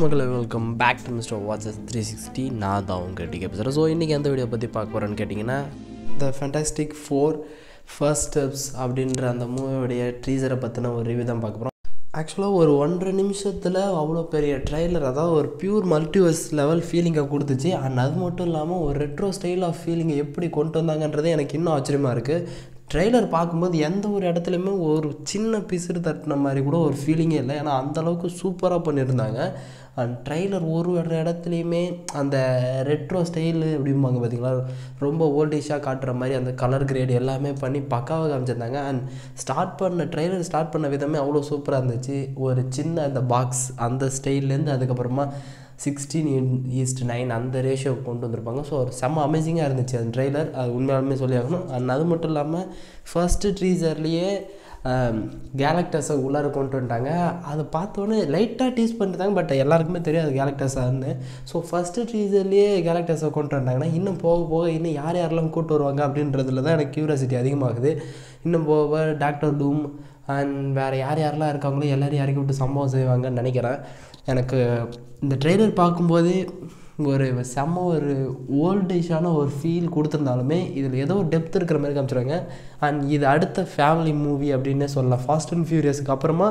மக்களே welcome back to Mister watches 360. நான் தான் உங்கள் டிகே பேசுகிறேன். ஸோ இன்றைக்கி எந்த வீடியோ பற்றி பார்க்க போகிறேன்னு கேட்டிங்கன்னா, த ஃபேண்டாஸ்டிக் ஃபோர் ஃபர்ஸ்ட் ஸ்டெப்ஸ் அப்படின்ற அந்த மூவியோடைய ட்ரீசரை பற்றின ஒரு ரிவ்யூ தான் பார்க்க போகிறோம். ஆக்சுவலாக ஒரு 1.5 நிமிஷத்தில் அவ்வளோ பெரிய ட்ரைலர், அதாவது ஒரு பியூர் மல்டிவர்ஸ் லெவல் ஃபீலிங்கை கொடுத்துச்சு. அண்ட் அது மட்டும் இல்லாமல் ஒரு ரெட்ரோ ஸ்டைல் ஆஃப் ஃபீலிங்கை எப்படி கொண்டு வந்தாங்கன்றதே எனக்கு இன்னும் ஆச்சரியமாக இருக்குது. ட்ரெய்லர் பார்க்கும்போது எந்த ஒரு இடத்துலையுமே ஒரு சின்ன பிசுறு தட்டின மாதிரி கூட ஒரு ஃபீலிங்கே இல்லை. ஏன்னா அந்தளவுக்கு சூப்பராக பண்ணியிருந்தாங்க. அண்ட் ட்ரெய்லர் ஒரு இடத்துலையுமே அந்த ரெட்ரோ ஸ்டைலு அப்படிம்பாங்க பார்த்தீங்களா, ரொம்ப ஓல்டேஜாக காட்டுற மாதிரி அந்த கலர் கிரேட் எல்லாமே பண்ணி பக்காவாக காமிச்சிருந்தாங்க. அண்ட் ட்ரெய்லர் ஸ்டார்ட் பண்ண விதமே அவ்வளோ சூப்பராக இருந்துச்சு. ஒரு சின்ன அந்த பாக்ஸ் அந்த ஸ்டைல்லேருந்து அதுக்கப்புறமா 16:9 அந்த ரேஷியோவுக்கு கொண்டு வந்திருப்பாங்க. ஸோ ஒரு செம்ம அமேசிங்காக இருந்துச்சு அந்த ட்ரெய்லர், அது உண்மையாலுமே சொல்லியாகணும். அண்ட் அது மட்டும் இல்லாமல் ஃபர்ஸ்ட்டு ட்ரீசர்லேயே கேலக்டர்ஸை உள்ளார கொண்டு வந்துட்டாங்க. அதை பார்த்தோன்னே லைட்டாக டீஸ் பண்ணிட்டாங்க, பட் எல்லாருக்குமே தெரியும் அது கேலக்டர்ஸான்னு. ஸோ ஃபஸ்ட்டு ட்ரீசர்லேயே கேலக்டர்ஸை கொண்டு வந்துட்டாங்கன்னா இன்னும் போக போக இன்னும் யாரெல்லாம் கூப்பிட்டு வருவாங்க அப்படின்றதுல தான் எனக்கு க்யூரியாசிட்டி அதிகமாகுது. இன்னும் போக டாக்டர் டூம் அண்ட் வேறு யாரெல்லாம் இருக்காங்களோ எல்லோரும் இறக்கி விட்டு சம்பவம் செய்வாங்கன்னு நினைக்கிறேன். எனக்கு இந்த ட்ரெய்லர் பார்க்கும்போதே ஒரு செம்ம ஒரு ஓல்டேஜான ஒரு ஃபீல் கொடுத்துருந்தாலுமே இதில் ஏதோ ஒரு டெப்த் இருக்கிற மாதிரி காமிச்சிருவாங்க. அண்ட் இது அடுத்த ஃபேமிலி மூவி அப்படின்னே சொல்லலாம். ஃபாஸ்ட் அண்ட் ஃபியூரியஸுக்கு அப்புறமா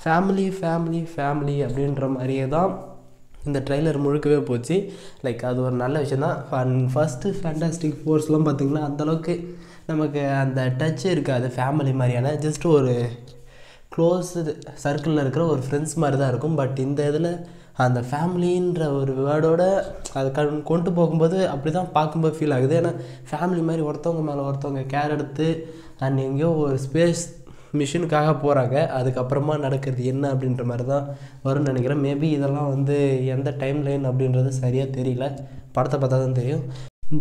ஃபேமிலி ஃபேமிலி ஃபேமிலி அப்படின்ற மாதிரியே தான் இந்த ட்ரெய்லர் முழுக்கவே போச்சு. லைக் அது ஒரு நல்ல விஷயம் தான். ஃபஸ்ட்டு ஃபேண்டாஸ்டிக் ஃபோர்ஸ்லாம் பார்த்திங்கன்னா அந்தளவுக்கு நமக்கு அந்த டச் இருக்காது. ஃபேமிலி மாதிரியான ஜஸ்ட் ஒரு க்ளோஸ்டு சர்க்கிளில் இருக்கிற ஒரு ஃப்ரெண்ட்ஸ் மாதிரி தான் இருக்கும். பட் இந்த இதில் அந்த ஃபேமிலின்ற ஒரு வேர்டோட அதை கொண்டு போகும்போது அப்படி தான் பார்க்கும்போது ஃபீல் ஆகுது. ஏன்னா ஃபேமிலி மாதிரி ஒருத்தவங்க மேலே ஒருத்தவங்க கேர் எடுத்து அண்ட் எங்கேயோ ஒரு ஸ்பேஸ் மிஷினுக்காக போகிறாங்க. அதுக்கப்புறமா நடக்கிறது என்ன அப்படின்ற மாதிரி தான் வரும்னு நினைக்கிறேன். மேபி இதெல்லாம் எந்த டைம் லைன் அப்படின்றது சரியாக தெரியல, படத்தை பார்த்தா தான் தெரியும்.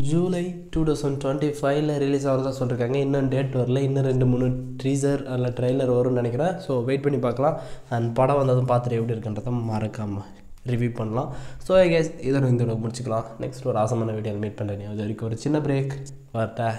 ஜூலை 2025 ரிலீஸ் ஆகிறதா சொல்லியிருக்காங்க. இன்னும் டேட் வரல. இன்னும் 2-3 ட்ரீசர் அல்ல ட்ரெய்லர் வரும்னு நினைக்கிறேன். ஸோ வெயிட் பண்ணி பார்க்கலாம். அண்ட் படம் வந்ததும் பார்த்துட்டு எப்படி இருக்குன்றதை மறக்காமல் ரிவ்யூ பண்ணலாம். ஸோ கேஸ் இதோட முடிச்சுக்கலாம். நெக்ஸ்ட் ஒரு ஆசமான வீடியோவில் மீட் பண்ணுறேன். அது வரைக்கும் ஒரு சின்ன பிரேக் வரட்டேன்.